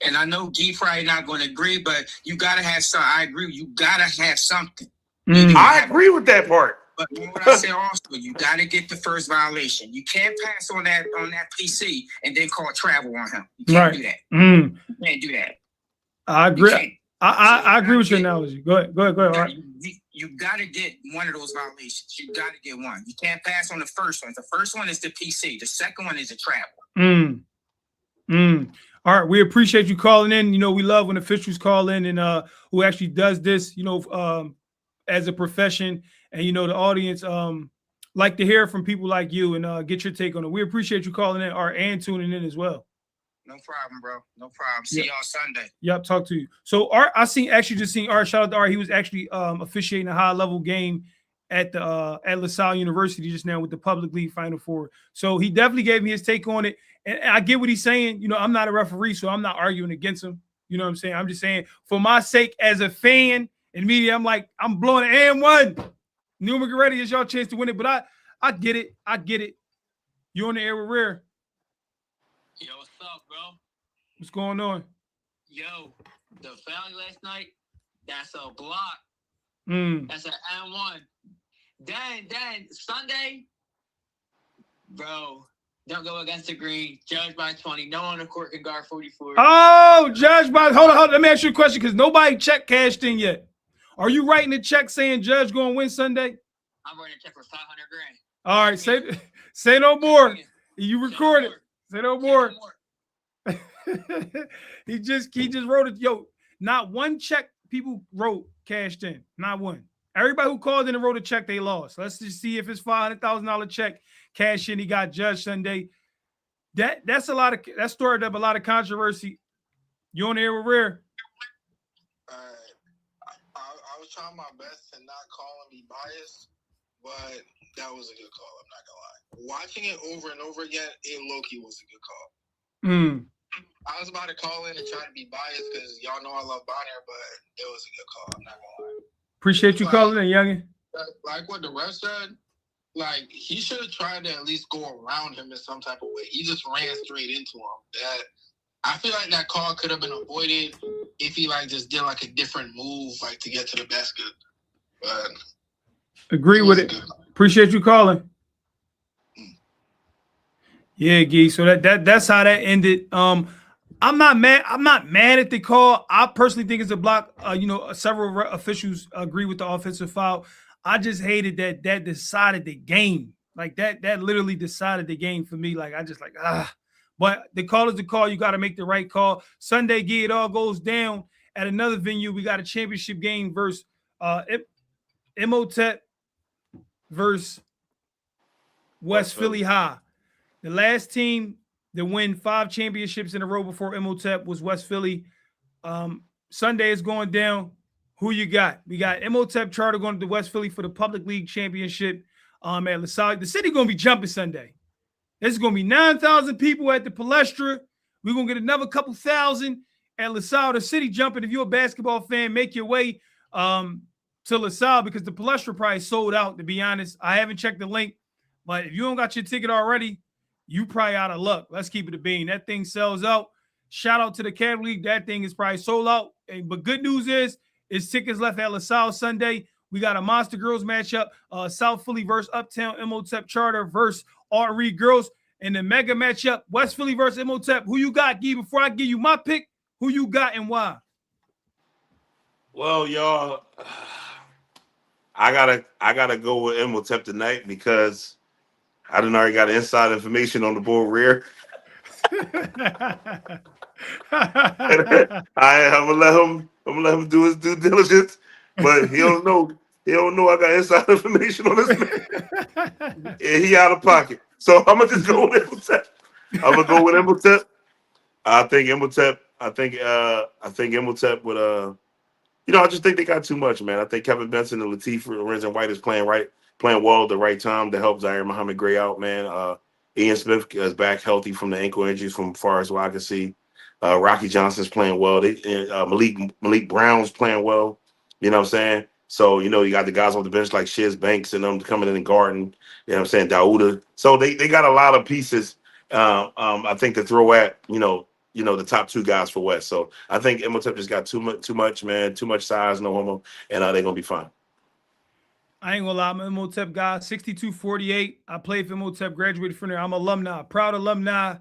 And I know Guy probably not going to agree, but you got to have something. I agree. You got to have something. I agree with that part. But what I said also, you got to get the first violation. You can't pass on that PC and then call travel on him. You can't do that. You can't do that. I agree. I agree with your analogy. Go ahead. Right. You got to get one of those violations. You got to get one. You can't pass on the first one. The first one is the PC. The second one is the travel. All right. We appreciate you calling in. You know, we love when officials call in and who actually does this, you know, as a profession. And, you know, the audience like to hear from people like you and get your take on it. We appreciate you calling in and tuning in as well. No problem, bro. No problem. See y'all Sunday. Yep, talk to you. So Art, just seen Art. Shout out to Art. He was actually officiating a high level game at the at LaSalle University just now with the Public League Final Four. So he definitely gave me his take on it. And I get what he's saying. You know, I'm not a referee, so I'm not arguing against him. You know what I'm saying? I'm just saying for my sake as a fan and media, I'm blowing an and one. Newman-Goretti is your chance to win it, but I get it. I get it. You on the air with Rare. Yo, what's up, bro? What's going on? Yo, the foul last night, that's a block. That's an N1. Then Sunday, bro, don't go against the green. Judge by 20. No one on the court can guard 44. Oh, judge by hold on. Let me ask you a question because nobody check cashed in yet. Are you writing a check saying Judge going to win Sunday? I'm writing a check for $500,000. All right, say no more. You record it. Say no more. he just wrote it. Yo, not one check people wrote cashed in. Not one. Everybody who called in and wrote a check, they lost. Let's just see if it's $500,000 check cash in. He got Judge Sunday. That's a lot of that stirred up a lot of controversy. You on the air with Rare? I was trying my best to not call and be biased, but that was a good call. I'm not gonna lie. Watching it over and over again, it low-key was a good call. I was about to call in and try to be biased because y'all know I love Bonner, but it was a good call. I'm not gonna lie. Appreciate you calling in, youngin. Like what the ref said, like he should have tried to at least go around him in some type of way. He just ran straight into him. I feel like that call could have been avoided if he like just did like a different move, like to get to the basket. But agree with it. Appreciate you calling. Yeah, Gee. So that's how that ended. I'm not mad. I'm not mad at the call. I personally think it's a block. Several officials agree with the offensive foul. I just hated that decided the game. Like that literally decided the game for me. Like I just like But the call is the call. You got to make the right call. Sunday, it all goes down at another venue. We got a championship game versus Imhotep versus West Philly High. The last team to win 5 championships in a row before Imhotep was West Philly. Sunday is going down. Who you got? We got Imhotep Charter going to West Philly for the Public League Championship at LaSalle. The city going to be jumping Sunday. There's going to be 9,000 people at the Palestra. We're going to get another couple thousand at LaSalle. The city jumping. If you're a basketball fan, make your way to LaSalle because the Palestra probably sold out, to be honest. I haven't checked the link, but if you don't got your ticket already, you probably out of luck. Let's keep it a bean. That thing sells out. Shout out to the Cab League. That thing is probably sold out. But good news is tickets left at LaSalle Sunday. We got a Monster Girls matchup. South Philly versus Uptown Imhotep Charter versus Art Reed Girls. And the mega matchup, West Philly versus Imhotep. Who you got, Guy? Before I give you my pick, who you got and why? Well, y'all, I gotta go with Imhotep tonight because I done already got inside information on the bull rear. I'm gonna let him do his due diligence, but he don't know I got inside information on this man. He out of pocket. So I'm gonna just go with Imhotep. I'm gonna go with Imhotep. I think Imhotep would I just think they got too much, man. I think Kevin Benson and Latif Lorenzen White is playing well at the right time to help Zaire Muhammad Gray out, man. Ian Smith is back healthy from the ankle injuries from far as what I can see. Rocky Johnson's playing well. Malik Brown's playing well. You know what I'm saying? So, you got the guys on the bench like Shiz Banks and them coming in and guarding. You know what I'm saying? Dauda. So they got a lot of pieces, I think, to throw at, the top 2 guys for West. So I think Imhotep just got too much, man. Too much size, no homo. And they're going to be fine. I ain't gonna lie, I'm an Imhotep guy, 62-48. I played for Imhotep, graduated from there. I'm alumni, proud alumni.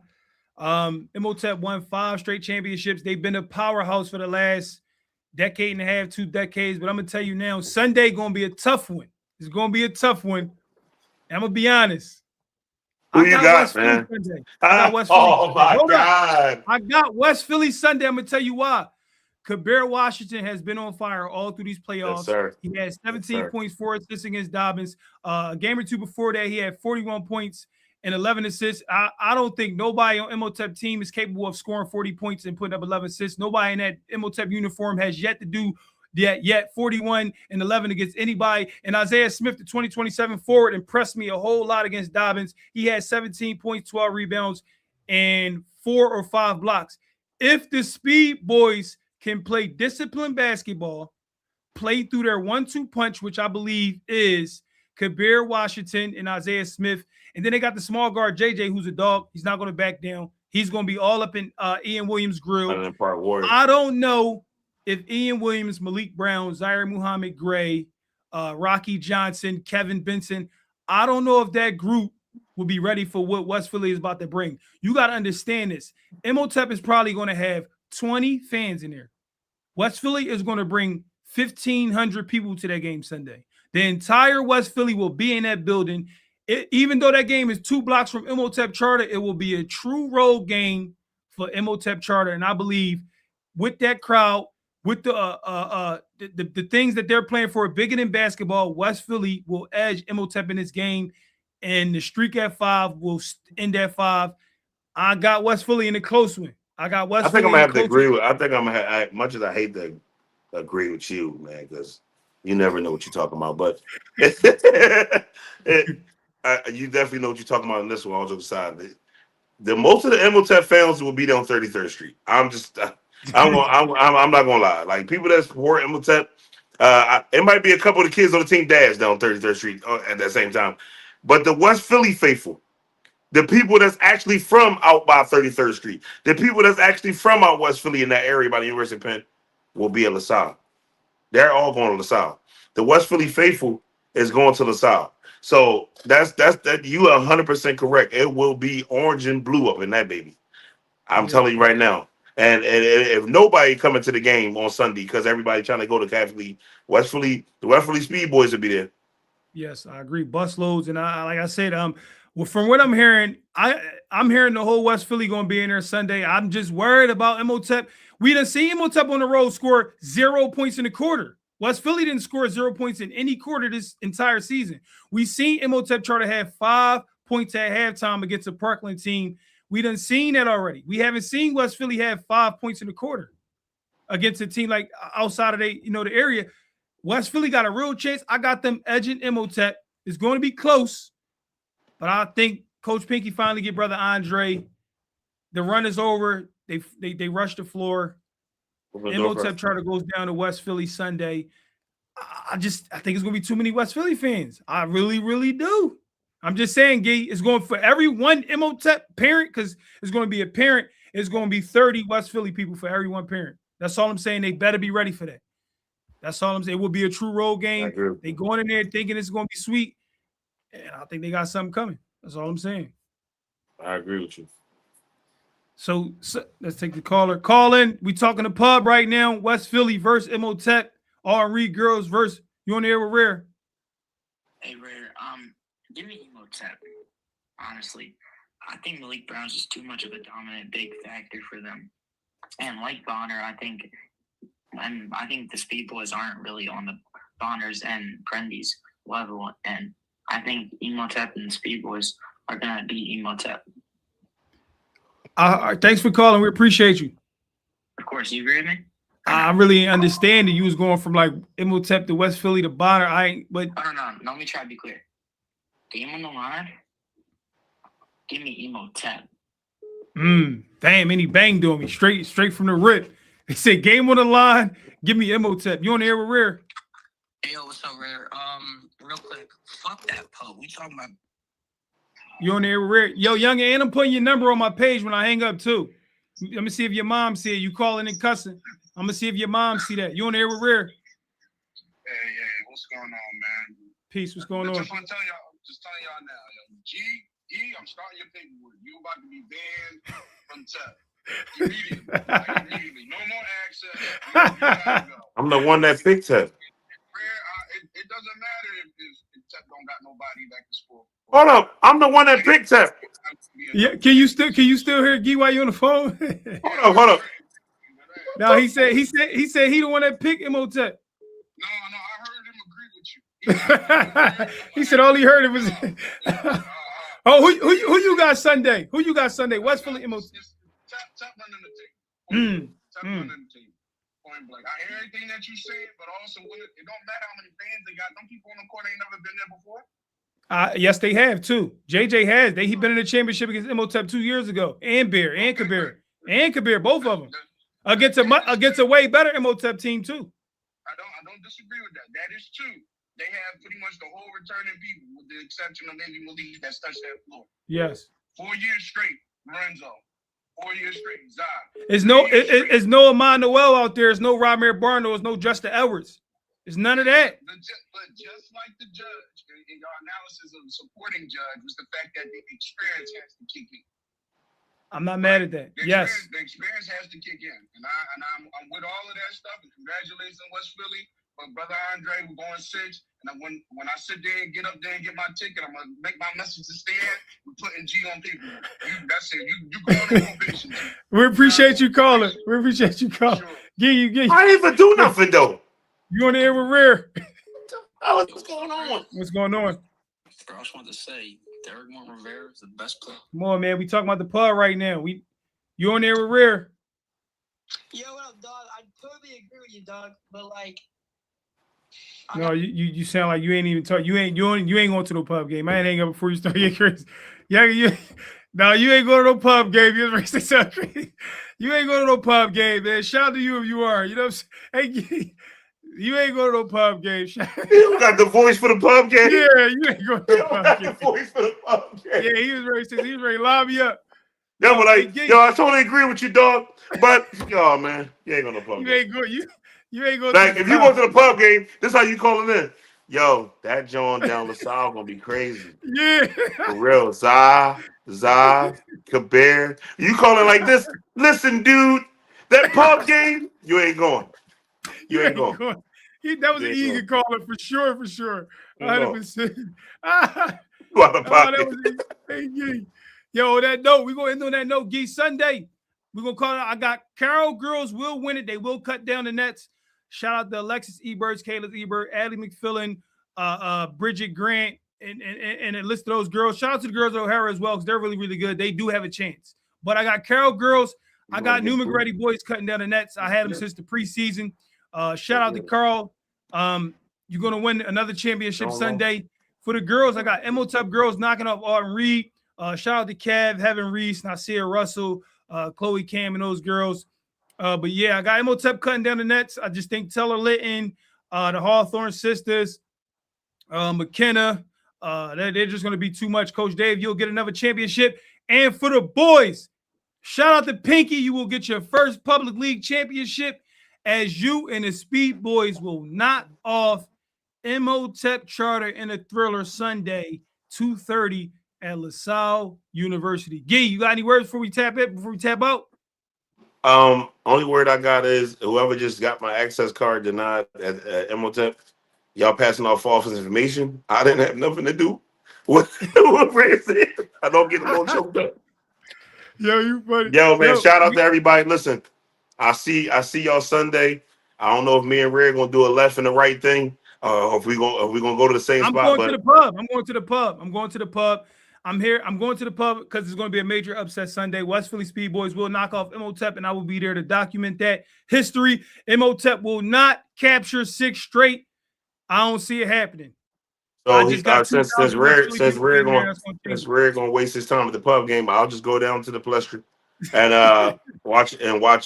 Imhotep won 5 straight championships. They've been a powerhouse for the last decade and a half, 2 decades. But I'm gonna tell you now, Sunday gonna be a tough one. It's gonna be a tough one. And I'm gonna be honest. Who you got, man? I got West Philly. Oh my God! I got West Philly Sunday. I'm gonna tell you why. Kabir Washington has been on fire all through these playoffs. Yes, sir. He had 17 points, 4 assists against Dobbins. A game or two before that, he had 41 points and 11 assists. I don't think nobody on Imhotep team is capable of scoring 40 points and putting up 11 assists. Nobody in that Imhotep uniform has yet to do that yet. 41 and 11 against anybody. And Isaiah Smith, the 2027 forward, impressed me a whole lot against Dobbins. He had 17 points, 12 rebounds, and 4 or 5 blocks. If the Speed Boys can play disciplined basketball, play through their 1-2 punch, which I believe is Kabir Washington and Isaiah Smith. And then they got the small guard, JJ, who's a dog. He's not going to back down. He's going to be all up in Ian Williams' grill. I don't know if Ian Williams, Malik Brown, Zaire Muhammad Gray, Rocky Johnson, Kevin Benson, I don't know if that group will be ready for what West Philly is about to bring. You got to understand this. Imhotep is probably going to have 20 fans in there. West Philly is going to bring 1,500 people to that game Sunday. The entire West Philly will be in that building. Even though that game is 2 blocks from Imhotep Charter, it will be a true road game for Imhotep Charter. And I believe with that crowd, with the things that they're playing for, bigger than basketball, West Philly will edge Imhotep in this game. And the streak at 5 will end at 5. I got West Philly in a close one. I got West. I think I'm gonna have to agree with. I think I'm gonna have, much as I hate to agree with you, man, because you never know what you're talking about. But you definitely know what you're talking about in this one. All jokes aside, the most of the Imhotep fans will be there on 33rd Street. I'm not gonna lie. Like people that support Imhotep, it might be a couple of the kids on the team dads down 33rd Street at that same time, but the West Philly faithful. The people that's actually from out by 33rd Street, the people that's actually from out West Philly in that area by the University of Penn will be at LaSalle. They're all going to LaSalle. The West Philly faithful is going to LaSalle. So that's you are 100% correct. It will be orange and blue up in that baby. I'm telling you right now. And if nobody coming to the game on Sunday because everybody trying to go to Catholic, the West Philly Speed Boys will be there. Yes, I agree. Bus loads, and like I said, well, from what I'm hearing, I'm hearing the whole West Philly going to be in there Sunday. I'm just worried about Imhotep. We done seen Imhotep on the road score 0 points in the quarter. West Philly didn't score 0 points in any quarter this entire season. We seen Imhotep try to have 5 points at halftime against a Parkland team. We done seen that already. We haven't seen West Philly have 5 points in the quarter against a team like outside of the area. West Philly got a real chance. I got them edging Imhotep. It's going to be close, but I think Coach Pinky finally get Brother Andre. The run is over. They rush the floor. Imhotep try to go down to West Philly Sunday. I think it's going to be too many West Philly fans. I really, really do. I'm just saying, Gee, it's going for every one Imhotep parent, because it's going to be a parent. It's going to be 30 West Philly people for every one parent. That's all I'm saying. They better be ready for that. That's all I'm saying. It will be a true road game. They going in there thinking it's going to be sweet, and I think they got something coming. That's all I'm saying. I agree with you. So let's take the caller. Call in. We talking the pub right now. West Philly versus Imhotep. R&R girls versus you on the air with Rare. Hey, Rare. Give me Imhotep. Honestly, I think Malik Brown's just too much of a dominant big factor for them. And like Bonner, I think the Speed Boys aren't really on the Bonners and Prendy's level, and I think Imhotep and the Speed Boys are gonna beat Imhotep. Thanks for calling. We appreciate you. Of course, you agree with me? I really understand that you was going from like Imhotep to West Philly to Bonner. No, let me try to be clear. Game on the line. Give me Imhotep. Damn, and he banged on me straight from the rip. He said, game on the line, give me Imhotep. You on the air with Rare? Hey, yo, what's up, Rare? Real quick, fuck that pub. We talking about. You on the air with Rare? Yo, young, and I'm putting your number on my page when I hang up too. Let me see if your mom see it. You calling and cussing. I'm gonna see if your mom see that. You on the air with Rare? Hey, what's going on, man? Peace. What's going on? Just want to tell y'all now, yo. I'm starting your paperwork. You about to be banned from TEP. Immediately. No more access. You gotta go. I'm the one that picked TEP. It doesn't matter if TEP don't got nobody back to school. Hold up. I'm the one that picked TEP. Yeah, can you still hear Gee while you on the phone? Hold up. No, he said he the one that picked Imhotep. No, I heard him agree with you. He said all he heard it was. Oh, who you got Sunday? Who you got Sunday? West Philly Imhotep. TEP running the team. TEP running the team. Point blank. I hear everything that you say, but also it don't matter how many fans they got. Them people on the court ain't never been there before. Yes, they have too. JJ has. He been in the championship against Imhotep 2 years ago. And Bear and Kabir, both of them against a way better Imhotep team too. I don't disagree with that. That is true. They have pretty much the whole returning people, with the exception of maybe Malik that's touched that floor. Yes. 4 years straight, Lorenzo. 4 years straight, Zod. It's no Amon Noel out there. It's no Ramir Barno. It's no Justin Edwards. It's none of that. But just like the judge, in your analysis of the supporting judge, was the fact that the experience has to kick in. I'm not mad at that. Yes. The experience has to kick in. And I'm with all of that stuff. And congratulations, West Philly. But Brother Andre, we're going 6. And when I sit there and get up there and get my ticket, I'm going to make my message to stand. We're putting G on people. That's it. You going on probation. We appreciate you calling. We appreciate you calling. Sure. Get you. I didn't even do nothing, though. You on the air with Rare? What's going on? What's going on? I just wanted to say, Derek Rivera is the best player. Come on, man. We talking about the pub right now. You on there with Rare? Yo, what up, dog? I totally agree with you, dog. But like, no, you sound like you ain't even talk. You ain't going to no pub game. I ain't hang up before you start getting crazy. Yeah, you ain't going to no pub game. You ain't going to no pub game, man. Shout out to you if you are. You know what I'm saying? Hey, you ain't going to no pub game. You got the voice for the pub game. Yeah, you ain't going to no pub game. The voice for the pub game. Yeah, he was ready to lob you up. Yeah, but I totally agree with you, dog. But man, you ain't going to pub game. You ain't going. You ain't going. Like if you go to the pub game, this is how you calling in. Yo, that John down LaSalle gonna be crazy. Yeah, for real. Kabir. You calling like this? Listen, dude. That pub game, you ain't going. You ain't going. That was an eager caller for sure. 100%. You out of pocket. That was it. Yo, that note, we're going to end on that note. Gee, Sunday, we're going to call it. I got Carroll girls will win it. They will cut down the nets. Shout out to Alexis Eberts, Kayla Ebert, Addie McFillin, Bridget Grant, and a list of those girls. Shout out to the girls at O'Hara as well because they're really, really good. They do have a chance. But I got Carroll girls. I got Newman-Goretti boys cutting down the nets. I had them since the preseason. Shout out to Carl. You're going to win another championship Sunday. For the girls, I got Emotep girls knocking off Arden Reed. Shout out to Cav, Heaven Reese, Nasir Russell, Chloe Cam, and those girls. But yeah, I got Emotep cutting down the nets. I just think Teller Litton, the Hawthorne sisters, McKenna, they're just going to be too much. Coach Dave, you'll get another championship. And for the boys, shout out to Pinky. You will get your first public league championship as you and the Speed Boys will knock off Emotep Charter in a Thriller Sunday, 2:30 at LaSalle University. Gee, you got any words before we tap out? Only word I got is whoever just got my access card denied at Emotep, y'all passing off false information. I didn't have nothing to do with what Ray said. I don't get them all choked up. Yo, you funny. Yo, man, shout out to everybody. Listen, I see y'all Sunday. I don't know if me and Ray are gonna do a left and the right thing. If we gonna go to the same spot. I'm going to the pub. I'm going to the pub. I'm here. I'm going to the pub because it's going to be a major upset Sunday. West Philly Speed Boys will knock off Emotep, and I will be there to document that history. Emotep will not capture 6 straight. I don't see it happening. So since Ray gonna waste his time at the pub game, I'll just go down to the Palestra and watch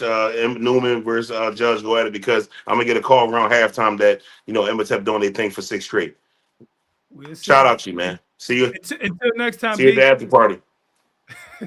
Newman versus Judge go at it because I'm gonna get a call around halftime that Emotep doing their thing for 6 straight. Shout out to you, man. See you until next time. See you at the after party.